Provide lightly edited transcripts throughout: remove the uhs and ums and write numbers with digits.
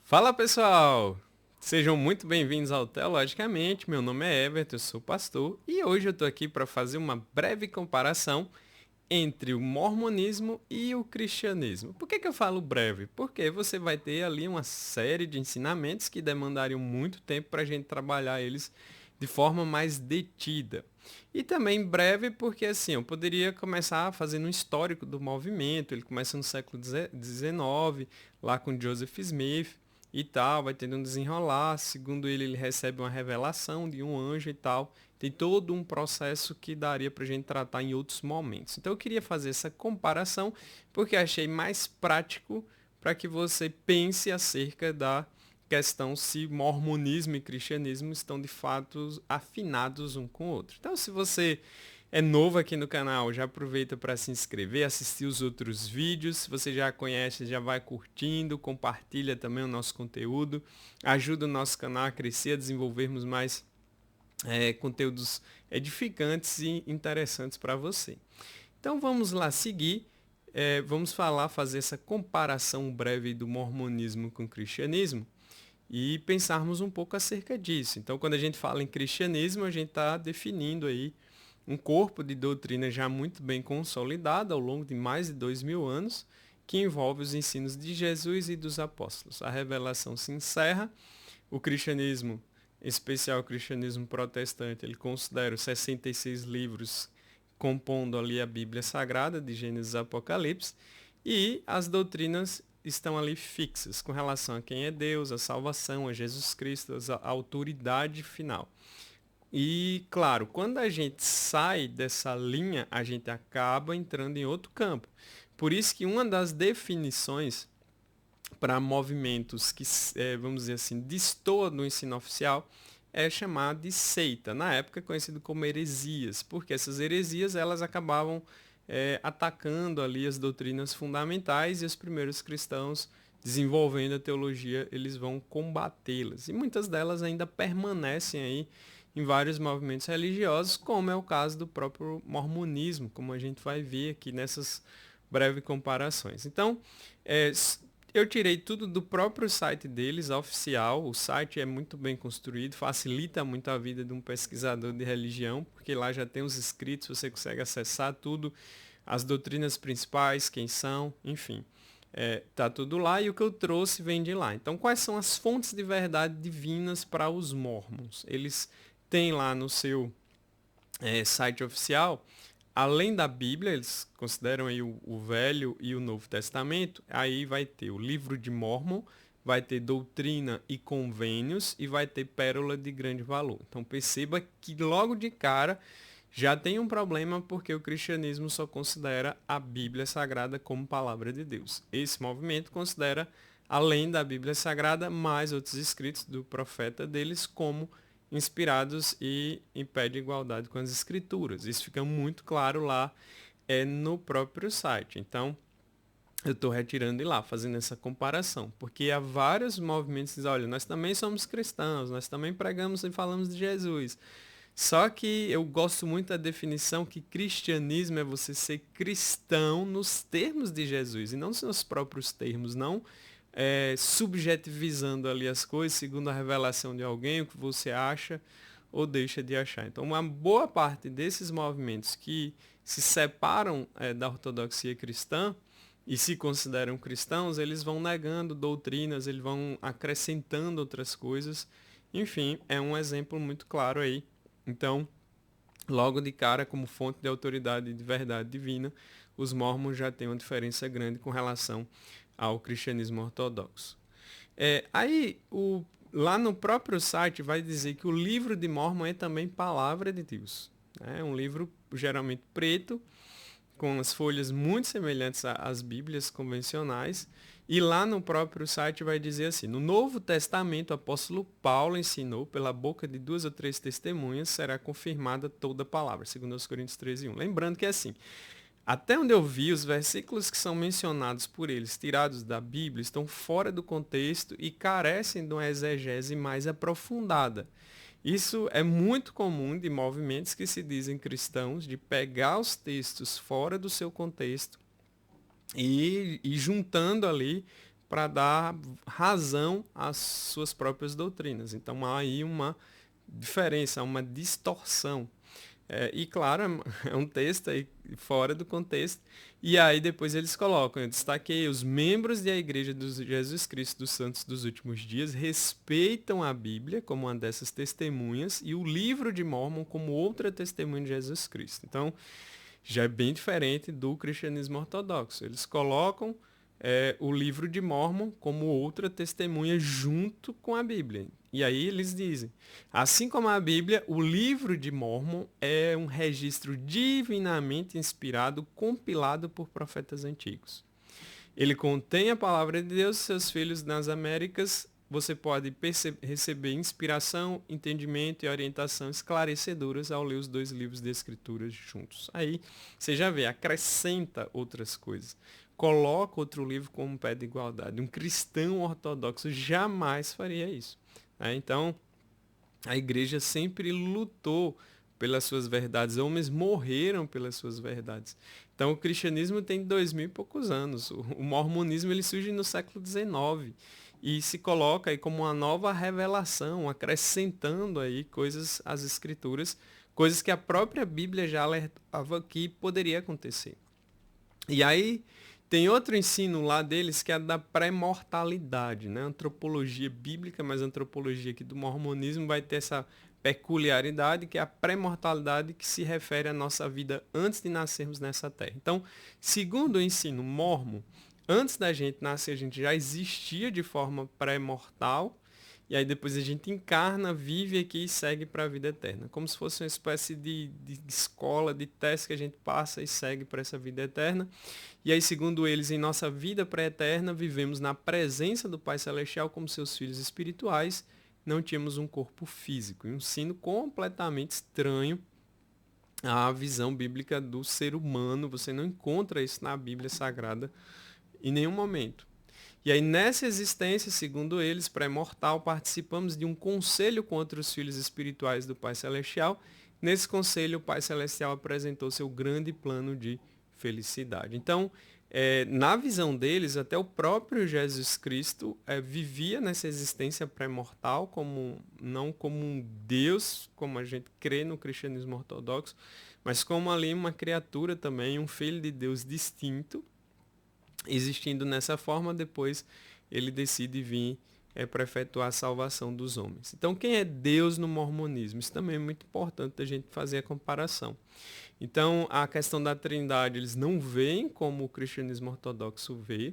Fala pessoal! Sejam muito bem-vindos ao Teologicamente. Meu nome é Everton, eu sou pastor e hoje eu estou aqui para fazer uma breve comparação entre o mormonismo e o cristianismo. Por que eu falo breve? Porque você vai ter ali uma série de ensinamentos que demandariam muito tempo para a gente trabalhar eles de forma mais detida. E também breve porque assim, eu poderia começar fazendo um histórico do movimento, ele começa no século XIX, lá com Joseph Smith e tal, vai tendo um desenrolar, segundo ele recebe uma revelação de um anjo e tal, tem todo um processo que daria para a gente tratar em outros momentos. Então eu queria fazer essa comparação porque achei mais prático para que você pense acerca da questão se mormonismo e cristianismo estão de fato afinados um com o outro. Então se você é novo aqui no canal, já aproveita para se inscrever, assistir os outros vídeos. Se você já conhece, já vai curtindo, compartilha também o nosso conteúdo, ajuda o nosso canal a crescer, a desenvolvermos mais conteúdos edificantes e interessantes para você. Então vamos lá seguir, vamos fazer essa comparação breve do mormonismo com o cristianismo e pensarmos um pouco acerca disso. Então quando a gente fala em cristianismo, a gente está definindo aí um corpo de doutrina já muito bem consolidado ao longo de mais de 2000 anos, que envolve os ensinos de Jesus e dos apóstolos. A revelação se encerra, o cristianismo, em especial o cristianismo protestante, ele considera os 66 livros compondo ali a Bíblia Sagrada, de Gênesis a Apocalipse, e as doutrinas estão ali fixas com relação a quem é Deus, a salvação, a Jesus Cristo, a autoridade final. E, claro, quando a gente sai dessa linha, a gente acaba entrando em outro campo. Por isso que uma das definições para movimentos que, vamos dizer assim, destoam do ensino oficial é chamado de seita, na época conhecido como heresias, porque essas heresias elas acabavam atacando ali as doutrinas fundamentais e os primeiros cristãos desenvolvendo a teologia, eles vão combatê-las. E muitas delas ainda permanecem aí em vários movimentos religiosos, como é o caso do próprio mormonismo, como a gente vai ver aqui nessas breves comparações. Então, eu tirei tudo do próprio site deles, oficial. O site é muito bem construído, facilita muito a vida de um pesquisador de religião, porque lá já tem os escritos, você consegue acessar tudo, as doutrinas principais, quem são, enfim. Tá tudo lá e o que eu trouxe vem de lá. Então, quais são as fontes de verdade divinas para os mormons? Eles têm lá no seu site oficial, além da Bíblia, eles consideram aí o Velho e o Novo Testamento, aí vai ter o Livro de Mórmon, vai ter Doutrina e Convênios e vai ter Pérola de Grande Valor. Então perceba que logo de cara já tem um problema porque o cristianismo só considera a Bíblia Sagrada como palavra de Deus. Esse movimento considera, além da Bíblia Sagrada, mais outros escritos do profeta deles como inspirados e impede igualdade com as escrituras. Isso fica muito claro lá no próprio site. Então, eu estou retirando de lá, fazendo essa comparação, porque há vários movimentos que dizem, olha, nós também somos cristãos, nós também pregamos e falamos de Jesus. Só que eu gosto muito da definição que cristianismo é você ser cristão nos termos de Jesus e não nos seus próprios termos, não subjetivizando ali as coisas segundo a revelação de alguém, o que você acha ou deixa de achar. Então, uma boa parte desses movimentos que se separam da ortodoxia cristã e se consideram cristãos, eles vão negando doutrinas, eles vão acrescentando outras coisas. Enfim, é um exemplo muito claro aí. Então, logo de cara, como fonte de autoridade e de verdade divina, os mormons já têm uma diferença grande com relação ao cristianismo ortodoxo. Lá no próprio site vai dizer que o livro de Mórmon é também palavra de Deus. É um livro geralmente preto, com as folhas muito semelhantes às Bíblias convencionais. E lá no próprio site vai dizer assim: no Novo Testamento, o apóstolo Paulo ensinou, pela boca de 2 ou 3 testemunhas, será confirmada toda a palavra, segundo os Coríntios 13:1. Lembrando que é assim, até onde eu vi, os versículos que são mencionados por eles, tirados da Bíblia, estão fora do contexto e carecem de uma exegese mais aprofundada. Isso é muito comum de movimentos que se dizem cristãos, de pegar os textos fora do seu contexto e juntando ali para dar razão às suas próprias doutrinas. Então há aí uma diferença, uma distorção. E claro, é um texto aí fora do contexto. E aí depois eles colocam, eu destaquei, os membros da Igreja de Jesus Cristo dos Santos dos Últimos Dias respeitam a Bíblia como uma dessas testemunhas e o livro de Mórmon como outra testemunha de Jesus Cristo. Então, já é bem diferente do cristianismo ortodoxo. Eles colocam o livro de Mórmon como outra testemunha junto com a Bíblia. E aí eles dizem, assim como a Bíblia, o livro de Mórmon é um registro divinamente inspirado, compilado por profetas antigos. Ele contém a palavra de Deus, seus filhos nas Américas. Você pode receber inspiração, entendimento e orientação esclarecedoras ao ler os dois livros de escrituras juntos. Aí você já vê, acrescenta outras coisas. Coloca outro livro como pé de igualdade. Um cristão ortodoxo jamais faria isso. Então, a igreja sempre lutou pelas suas verdades. Homens morreram pelas suas verdades. Então, o cristianismo tem 2000 e poucos anos. O mormonismo ele surge no século XIX e se coloca aí como uma nova revelação, acrescentando aí coisas às escrituras, coisas que a própria Bíblia já alertava que poderia acontecer. E aí tem outro ensino lá deles que é da pré-mortalidade, né? Antropologia bíblica, mas a antropologia aqui do mormonismo vai ter essa peculiaridade que é a pré-mortalidade que se refere à nossa vida antes de nascermos nessa terra. Então, segundo o ensino mormon, antes da gente nascer, a gente já existia de forma pré-mortal, e aí depois a gente encarna, vive aqui e segue para a vida eterna. Como se fosse uma espécie de escola, de teste que a gente passa e segue para essa vida eterna. E aí, segundo eles, em nossa vida pré-eterna, vivemos na presença do Pai Celestial como seus filhos espirituais, não tínhamos um corpo físico. E um ensino completamente estranho à visão bíblica do ser humano. Você não encontra isso na Bíblia Sagrada em nenhum momento. E aí, nessa existência, segundo eles, pré-mortal, participamos de um conselho contra os filhos espirituais do Pai Celestial. Nesse conselho, o Pai Celestial apresentou seu grande plano de felicidade. Então, na visão deles, até o próprio Jesus Cristo vivia nessa existência pré-mortal, não como um Deus, como a gente crê no cristianismo ortodoxo, mas como ali uma criatura também, um filho de Deus distinto, existindo nessa forma, depois ele decide vir para efetuar a salvação dos homens. Então, quem é Deus no mormonismo? Isso também é muito importante a gente fazer a comparação. Então, a questão da trindade, eles não veem como o cristianismo ortodoxo vê.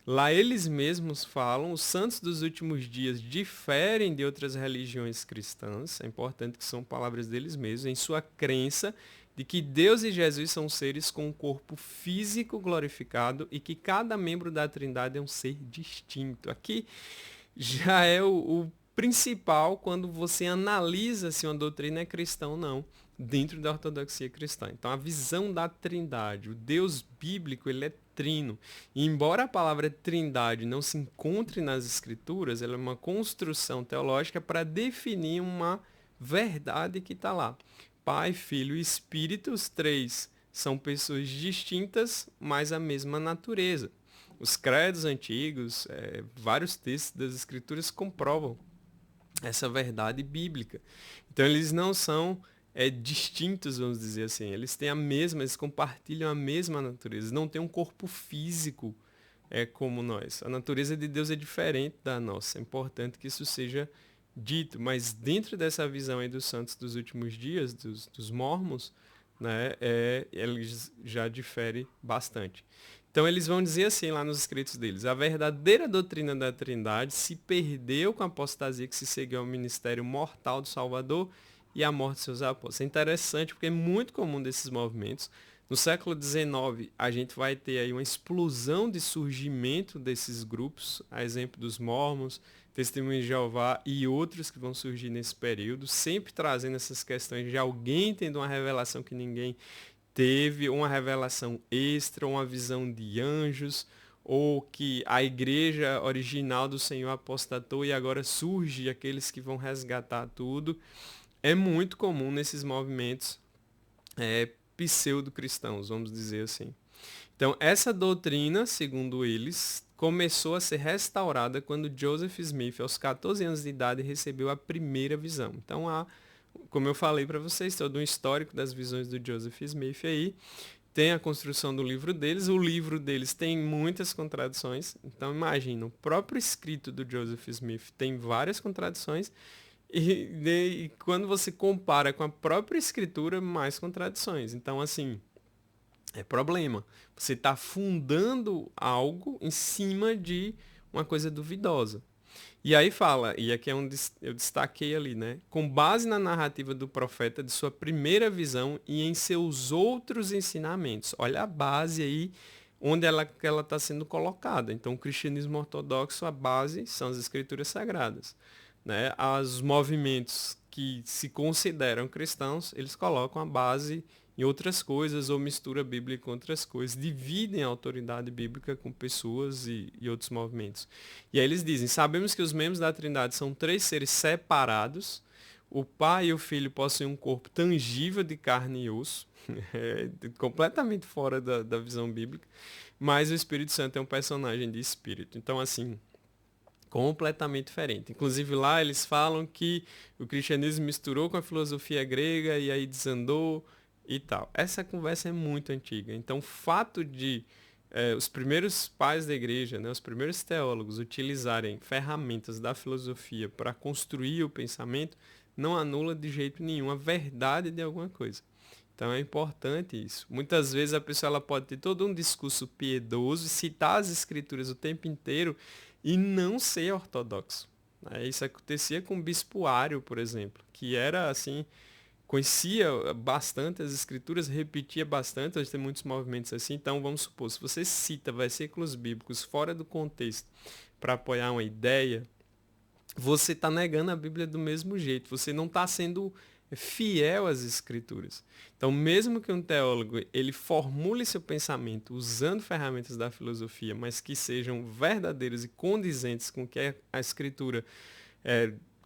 Lá eles mesmos falam, os santos dos últimos dias diferem de outras religiões cristãs, é importante que são palavras deles mesmos, em sua crença de que Deus e Jesus são seres com um corpo físico glorificado e que cada membro da trindade é um ser distinto. Aqui já é o principal quando você analisa se uma doutrina é cristã ou não, dentro da ortodoxia cristã. Então, a visão da trindade, o Deus bíblico, ele é trino. E embora a palavra trindade não se encontre nas escrituras, ela é uma construção teológica para definir uma verdade que está lá. Pai, Filho e Espírito, os três são pessoas distintas, mas a mesma natureza. Os credos antigos, vários textos das escrituras comprovam essa verdade bíblica. Então eles não são distintos, vamos dizer assim. Eles têm eles compartilham a mesma natureza. Eles não têm um corpo físico como nós. A natureza de Deus é diferente da nossa. É importante que isso seja dito. Mas dentro dessa visão aí dos santos dos últimos dias, dos mormons, né, eles já diferem bastante. Então eles vão dizer assim lá nos escritos deles, a verdadeira doutrina da Trindade se perdeu com a apostasia que se seguiu ao ministério mortal do Salvador e à morte de seus apóstolos. É interessante porque é muito comum desses movimentos. No século XIX, a gente vai ter aí uma explosão de surgimento desses grupos, a exemplo dos Mormons, Testemunhas de Jeová e outros que vão surgir nesse período, sempre trazendo essas questões de alguém tendo uma revelação que ninguém teve, uma revelação extra, uma visão de anjos, ou que a igreja original do Senhor apostatou e agora surge aqueles que vão resgatar tudo. É muito comum nesses movimentos pseudo-cristãos, vamos dizer assim. Então, essa doutrina, segundo eles, começou a ser restaurada quando Joseph Smith, aos 14 anos de idade, recebeu a primeira visão. Então, como eu falei para vocês, todo um histórico das visões do Joseph Smith aí. Tem a construção do livro deles. O livro deles tem muitas contradições. Então, imagina, o próprio escrito do Joseph Smith tem várias contradições. E quando você compara com a própria escritura, mais contradições. Então, assim, é problema. Você está fundando algo em cima de uma coisa duvidosa. E aí fala, e aqui é onde eu destaquei ali, né? Com base na narrativa do profeta de sua primeira visão e em seus outros ensinamentos. Olha a base aí onde ela está sendo colocada. Então, o cristianismo ortodoxo, a base são as escrituras sagradas. Né? Os movimentos que se consideram cristãos, eles colocam a base em outras coisas ou mistura a Bíblia com outras coisas, dividem a autoridade bíblica com pessoas e outros movimentos. E aí eles dizem, sabemos que os membros da Trindade são três seres separados, o Pai e o Filho possuem um corpo tangível de carne e osso, completamente fora da visão bíblica, mas o Espírito Santo é um personagem de espírito. Então, assim, completamente diferente. Inclusive lá eles falam que o cristianismo misturou com a filosofia grega e aí desandou e tal. Essa conversa é muito antiga. Então o fato de os primeiros pais da igreja, né, os primeiros teólogos utilizarem ferramentas da filosofia para construir o pensamento, não anula de jeito nenhum a verdade de alguma coisa. Então é importante isso. Muitas vezes a pessoa ela pode ter todo um discurso piedoso, citar as escrituras o tempo inteiro e não ser ortodoxo. Isso acontecia com o Bispo Ário, por exemplo, que era assim, conhecia bastante as escrituras, repetia bastante, hoje tem muitos movimentos assim. Então vamos supor, se você cita versículos bíblicos fora do contexto para apoiar uma ideia, você está negando a Bíblia do mesmo jeito, você não está sendo fiel às escrituras. Então, mesmo que um teólogo ele formule seu pensamento usando ferramentas da filosofia, mas que sejam verdadeiras e condizentes com o que a escritura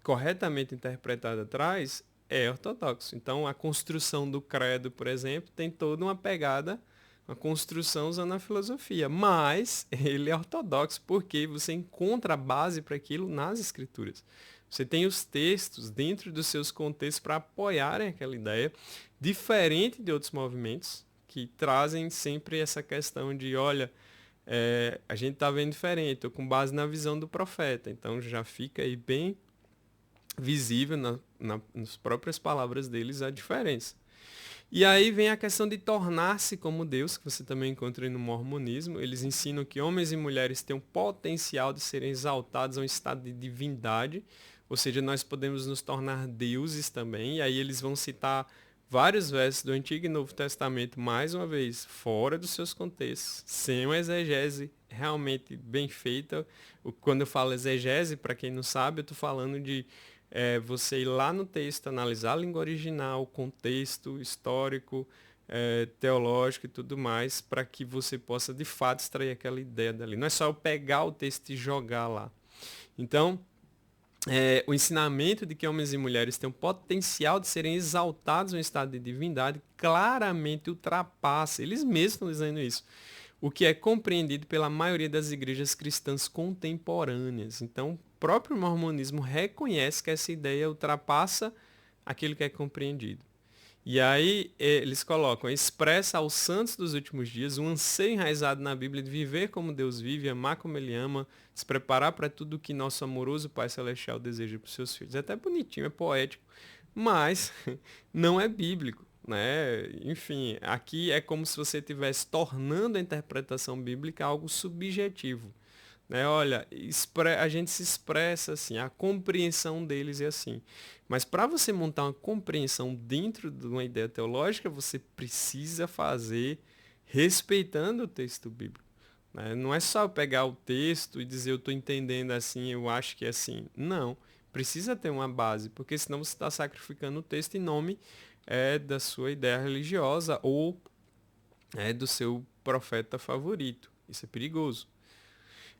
corretamente interpretada traz, é ortodoxo. Então, a construção do credo, por exemplo, tem toda uma pegada, uma construção usando a filosofia, mas ele é ortodoxo porque você encontra a base para aquilo nas escrituras. Você tem os textos dentro dos seus contextos para apoiarem aquela ideia, diferente de outros movimentos que trazem sempre essa questão de, olha, a gente está vendo diferente, ou com base na visão do profeta. Então já fica aí bem visível nas próprias palavras deles a diferença. E aí vem a questão de tornar-se como Deus, que você também encontra no mormonismo. Eles ensinam que homens e mulheres têm o potencial de serem exaltados a um estado de divindade, ou seja, nós podemos nos tornar deuses também. E aí eles vão citar vários versos do Antigo e Novo Testamento, mais uma vez, fora dos seus contextos, sem uma exegese realmente bem feita. Quando eu falo exegese, para quem não sabe, eu estou falando de você ir lá no texto, analisar a língua original, o contexto histórico, teológico e tudo mais, para que você possa de fato extrair aquela ideia dali. Não é só eu pegar o texto e jogar lá. Então, o ensinamento de que homens e mulheres têm o potencial de serem exaltados em um estado de divindade claramente ultrapassa, eles mesmos estão dizendo isso, o que é compreendido pela maioria das igrejas cristãs contemporâneas. Então, o próprio mormonismo reconhece que essa ideia ultrapassa aquilo que é compreendido. E aí eles colocam, expressa aos santos dos últimos dias um anseio enraizado na Bíblia de viver como Deus vive, amar como Ele ama, se preparar para tudo o que nosso amoroso Pai Celestial deseja para os seus filhos. É até bonitinho, é poético, mas não é bíblico. Né? Enfim, aqui é como se você estivesse tornando a interpretação bíblica algo subjetivo. Né? Olha, a gente se expressa assim, a compreensão deles é assim. Mas para você montar uma compreensão dentro de uma ideia teológica, você precisa fazer respeitando o texto bíblico. Né? Não é só pegar o texto e dizer eu estou entendendo assim, eu acho que é assim. Não, precisa ter uma base, porque senão você está sacrificando o texto em nome da sua ideia religiosa ou do seu profeta favorito. Isso é perigoso.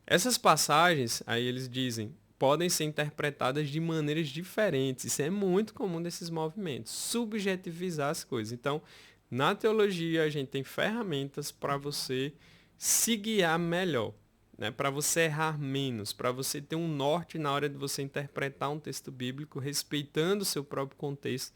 Essas passagens, aí eles dizem, podem ser interpretadas de maneiras diferentes. Isso é muito comum desses movimentos, subjetivizar as coisas. Então, na teologia, a gente tem ferramentas para você se guiar melhor. né? Para você errar menos, para você ter um norte na hora de você interpretar um texto bíblico, respeitando o seu próprio contexto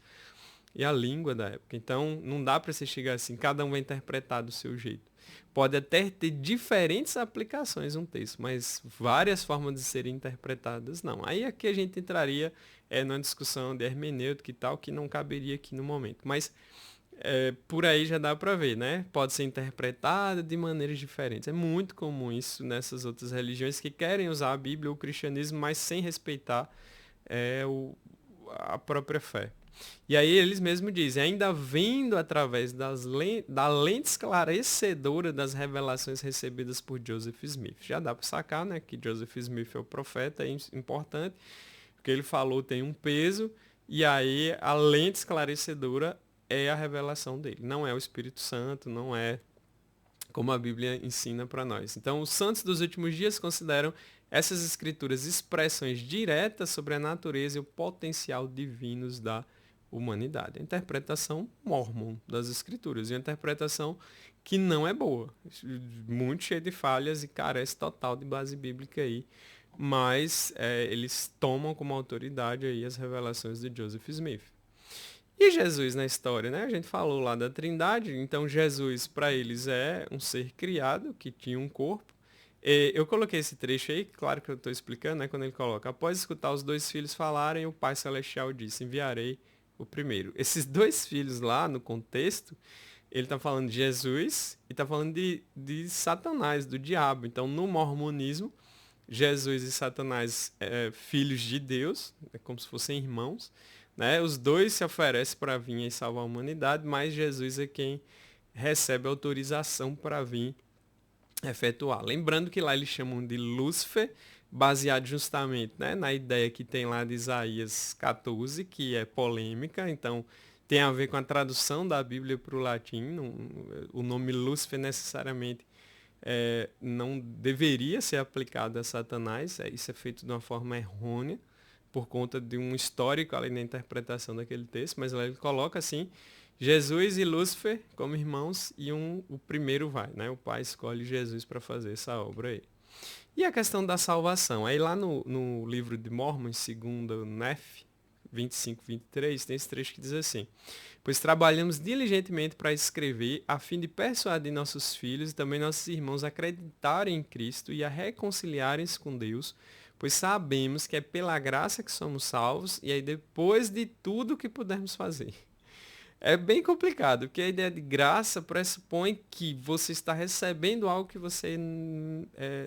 e a língua da época. Então, não dá para você chegar assim, cada um vai interpretar do seu jeito. Pode até ter diferentes aplicações um texto, mas várias formas de serem interpretadas, não. Aí aqui a gente entraria numa discussão de hermenêutica e tal, que não caberia aqui no momento. Mas por aí já dá para ver, né? Pode ser interpretada de maneiras diferentes. É muito comum isso nessas outras religiões que querem usar a Bíblia ou o cristianismo, mas sem respeitar a própria fé. E aí eles mesmos dizem, ainda vindo através da lente esclarecedora das revelações recebidas por Joseph Smith. Já dá para sacar, né, que Joseph Smith é o profeta, é importante, porque ele falou tem um peso, e aí a lente esclarecedora é a revelação dele. Não é o Espírito Santo, não é como a Bíblia ensina para nós. Então, os santos dos últimos dias consideram essas escrituras expressões diretas sobre a natureza e o potencial divinos da humanidade. A interpretação mórmon das escrituras. E uma interpretação que não é boa. Muito cheia de falhas e carece total de base bíblica aí. Mas eles tomam como autoridade aí as revelações de Joseph Smith. E Jesus na história, né? A gente falou lá da Trindade, então Jesus para eles é um ser criado que tinha um corpo. Eu coloquei esse trecho aí, claro que eu estou explicando, né? Quando ele coloca, após escutar os dois filhos falarem, o Pai Celestial disse, enviarei o primeiro. Esses dois filhos lá, no contexto, ele está falando de Jesus e está falando de Satanás, do diabo. Então, no mormonismo, Jesus e Satanás, filhos de Deus, é como se fossem irmãos, né? Os dois se oferecem para vir e salvar a humanidade, mas Jesus é quem recebe autorização para vir efetuar. Lembrando que lá eles chamam de Lúcifer, baseado justamente, né, na ideia que tem lá de Isaías 14, que é polêmica, então tem a ver com a tradução da Bíblia para o latim. O nome Lúcifer necessariamente não deveria ser aplicado a Satanás, isso é feito de uma forma errônea, por conta de um histórico além da interpretação daquele texto, mas lá ele coloca assim, Jesus e Lúcifer como irmãos e o primeiro vai, né? O pai escolhe Jesus para fazer essa obra aí. E a questão da salvação? Aí lá no livro de Mormon, segundo Nef 25, 23, tem esse trecho que diz assim, pois trabalhamos diligentemente para escrever a fim de persuadir nossos filhos e também nossos irmãos a acreditarem em Cristo e a reconciliarem-se com Deus, pois sabemos que é pela graça que somos salvos e aí depois de tudo que pudermos fazer. É bem complicado, porque a ideia de graça pressupõe que você está recebendo algo que você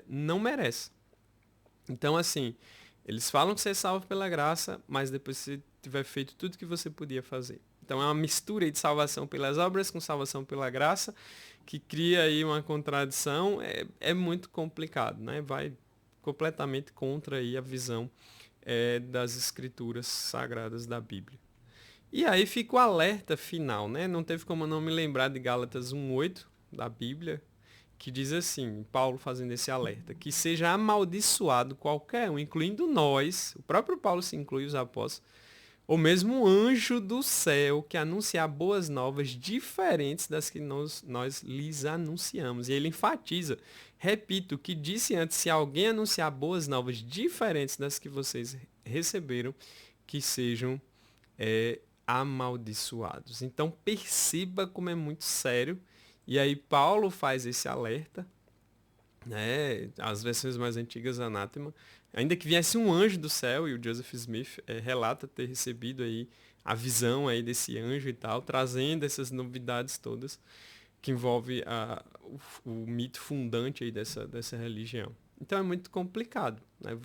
não merece. Então, assim, eles falam que você é salvo pela graça, mas depois você tiver feito tudo que você podia fazer. Então, é uma mistura de salvação pelas obras com salvação pela graça, que cria aí uma contradição. É muito complicado, né? Vai completamente contra aí a visão das escrituras sagradas da Bíblia. E aí fica o alerta final, né? Não teve como não me lembrar de Gálatas 1:8 da Bíblia, que diz assim, Paulo fazendo esse alerta, que seja amaldiçoado qualquer um, incluindo nós, o próprio Paulo se inclui, os apóstolos, ou mesmo um anjo do céu que anunciar boas novas diferentes das que nós lhes anunciamos. E ele enfatiza, repito, o que disse antes, se alguém anunciar boas novas diferentes das que vocês receberam, que sejam amaldiçoados. Então perceba como é muito sério. E aí Paulo faz esse alerta, né? As versões mais antigas, anátema. Ainda que viesse um anjo do céu, e o Joseph Smith relata ter recebido aí a visão aí desse anjo e tal, trazendo essas novidades todas que envolve o mito fundante aí dessa religião. Então é muito complicado, né?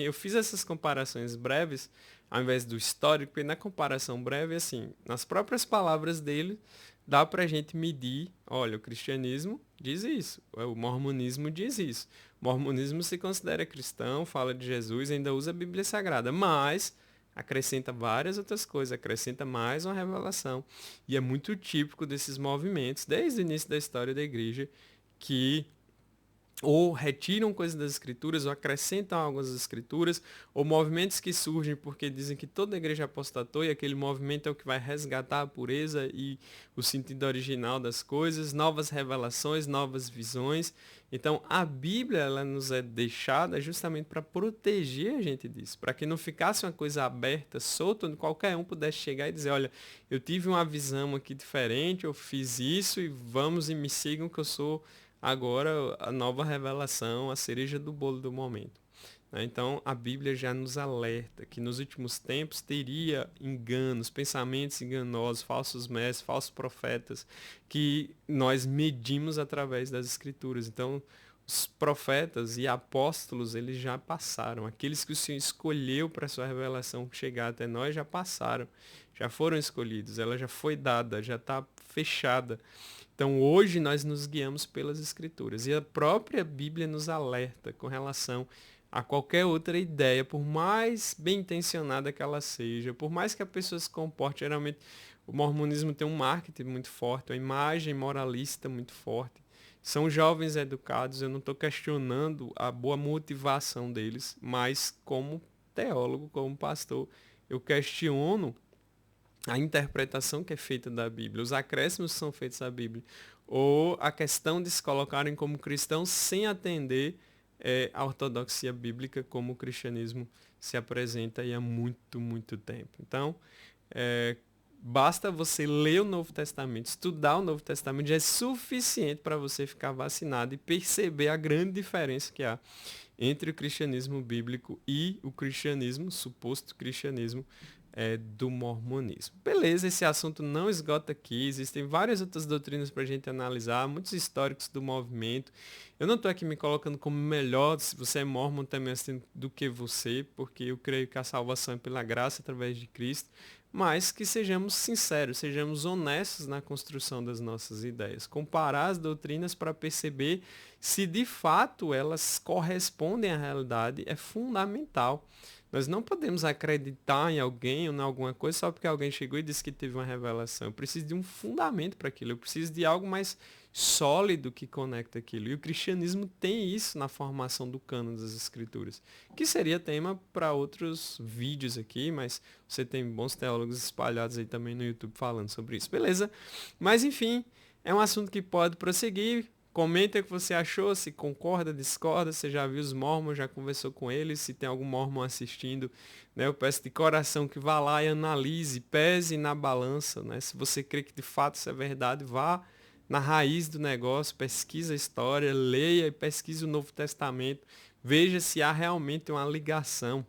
Eu fiz essas comparações breves, ao invés do histórico, porque na comparação breve, assim, nas próprias palavras dele, dá para a gente medir, olha, o cristianismo diz isso, o mormonismo diz isso. O mormonismo se considera cristão, fala de Jesus, ainda usa a Bíblia Sagrada, mas acrescenta várias outras coisas, acrescenta mais uma revelação. E é muito típico desses movimentos, desde o início da história da igreja, que ou retiram coisas das escrituras, ou acrescentam algo às escrituras, ou movimentos que surgem porque dizem que toda a igreja apostatou e aquele movimento é o que vai resgatar a pureza e o sentido original das coisas, novas revelações, novas visões. Então, a Bíblia, ela nos é deixada justamente para proteger a gente disso, para que não ficasse uma coisa aberta, solta, onde qualquer um pudesse chegar e dizer, olha, eu tive uma visão aqui diferente, eu fiz isso e vamos e me sigam que eu sou agora a nova revelação, a cereja do bolo do momento. Né? Então a Bíblia já nos alerta que nos últimos tempos teria enganos, pensamentos enganosos, falsos mestres, falsos profetas, que nós medimos através das Escrituras. Então os profetas e apóstolos, eles já passaram. Aqueles que o Senhor escolheu para a sua revelação chegar até nós já passaram, já foram escolhidos, ela já foi dada, já está fechada. Então hoje nós nos guiamos pelas Escrituras e a própria Bíblia nos alerta com relação a qualquer outra ideia, por mais bem intencionada que ela seja, por mais que a pessoa se comporte, geralmente o mormonismo tem um marketing muito forte, uma imagem moralista muito forte. São jovens educados, eu não estou questionando a boa motivação deles, mas como teólogo, como pastor, eu questiono a interpretação que é feita da Bíblia, os acréscimos que são feitos à Bíblia, ou a questão de se colocarem como cristãos sem atender a ortodoxia bíblica como o cristianismo se apresenta aí há muito, muito tempo. Então, é, basta você ler o Novo Testamento, estudar o Novo Testamento, já é suficiente para você ficar vacinado e perceber a grande diferença que há entre o cristianismo bíblico e o cristianismo, suposto cristianismo, do mormonismo. Beleza, esse assunto não esgota aqui, existem várias outras doutrinas para a gente analisar, muitos históricos do movimento. Eu não estou aqui me colocando como melhor, se você é mormon também assim, do que você, porque eu creio que a salvação é pela graça através de Cristo, mas que sejamos sinceros, sejamos honestos na construção das nossas ideias. Comparar as doutrinas para perceber se de fato elas correspondem à realidade é fundamental. Nós não podemos acreditar em alguém ou em alguma coisa só porque alguém chegou e disse que teve uma revelação. Eu preciso de um fundamento para aquilo. Eu preciso de algo mais sólido que conecta aquilo. E o cristianismo tem isso na formação do cânon das escrituras, que seria tema para outros vídeos aqui, mas você tem bons teólogos espalhados aí também no YouTube falando sobre isso. Beleza? Mas enfim, é um assunto que pode prosseguir. Comenta o que você achou, se concorda, discorda, você já viu os mormons, já conversou com eles, se tem algum mormon assistindo, né? Eu peço de coração que vá lá e analise, pese na balança, né? Se você crê que de fato isso é verdade, vá na raiz do negócio, pesquisa a história, leia e pesquise o Novo Testamento, veja se há realmente uma ligação,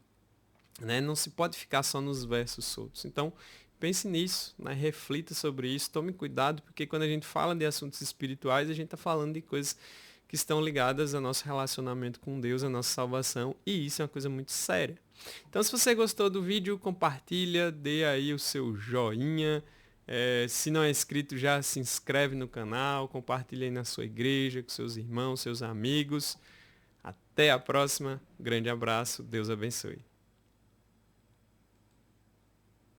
né? Não se pode ficar só nos versos soltos. Então, pense nisso, né? Reflita sobre isso, tome cuidado, porque quando a gente fala de assuntos espirituais, a gente está falando de coisas que estão ligadas ao nosso relacionamento com Deus, à nossa salvação, e isso é uma coisa muito séria. Então, se você gostou do vídeo, compartilha, dê aí o seu joinha. Se não é inscrito, já se inscreve no canal, compartilha aí na sua igreja, com seus irmãos, seus amigos. Até a próxima, grande abraço, Deus abençoe.